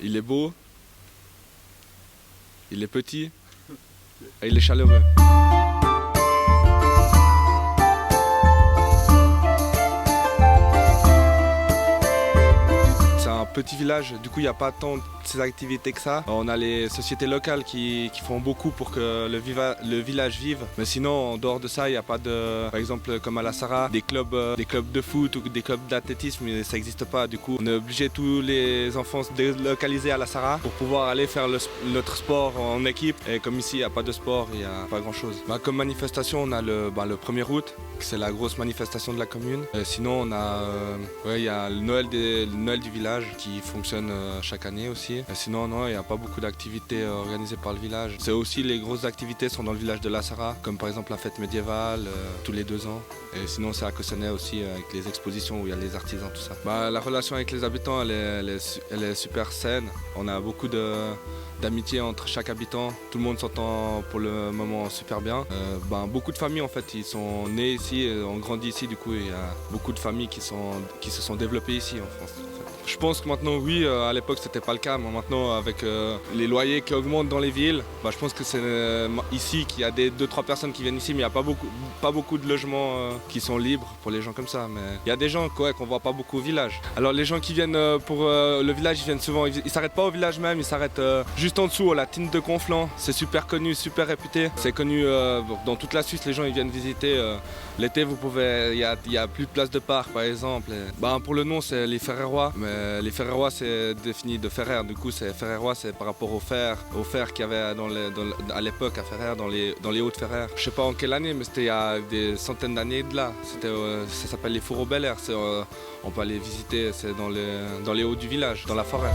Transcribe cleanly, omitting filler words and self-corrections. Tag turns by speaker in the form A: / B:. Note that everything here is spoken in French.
A: Il est beau, il est petit et il est chaleureux. C'est un petit village, du coup il n'y a pas tant de ces activités que ça. On a les sociétés locales qui font beaucoup pour que le village vive. Mais sinon, en dehors de ça, il n'y a pas de, par exemple comme à la Sarah, des clubs de foot ou des clubs d'athlétisme, ça n'existe pas. Du coup, on est obligé tous les enfants se délocaliser à la Sarah pour pouvoir aller faire notre sport en équipe. Et comme ici, il n'y a pas de sport, il n'y a pas grand-chose. Comme manifestation, on a le 1er août, c'est la grosse manifestation de la commune. Et sinon, on a, il y a le Noël du village qui fonctionne chaque année aussi. Et sinon, non, il n'y a pas beaucoup d'activités organisées par le village. C'est aussi les grosses activités sont dans le village de la Sarah, comme par exemple la fête médiévale tous les 2 ans. Et sinon, c'est à Cossonay aussi avec les expositions où il y a les artisans, tout ça. La relation avec les habitants, elle est super saine. On a beaucoup d'amitié entre chaque habitant. Tout le monde s'entend pour le moment super bien. Beaucoup de familles en fait, ils sont nés ici, ont grandi ici. Du coup, il y a beaucoup de familles qui se sont développées ici en France. En fait. Je pense que maintenant, oui, à l'époque, c'était pas le cas. Mais maintenant, avec les loyers qui augmentent dans les villes, je pense que c'est ici qu'il y a 2-3 personnes qui viennent ici, mais il n'y a pas beaucoup de logements qui sont libres pour les gens comme ça. Mais il y a des gens qu'on voit pas beaucoup au village. Alors les gens qui viennent pour le village, ils viennent souvent, ils s'arrêtent pas au village même, ils s'arrêtent juste en dessous, à la Tine de Conflans. C'est super connu, super réputé. C'est connu dans toute la Suisse, les gens ils viennent visiter. L'été, il y a plus de place de parc par exemple. Pour le nom, c'est les Ferrerois. Mais les Ferrerois, c'est défini de Ferrer. Du coup, Ferrerois, c'est par rapport au fer qu'il y avait à l'époque à Ferrer, dans les Hauts-de-Ferrer. Je sais pas en quelle année, mais c'était il y a des centaines d'années de là. Ça s'appelle les Fourreaux Bel Air. On peut aller visiter, c'est dans les hauts du village, dans la forêt.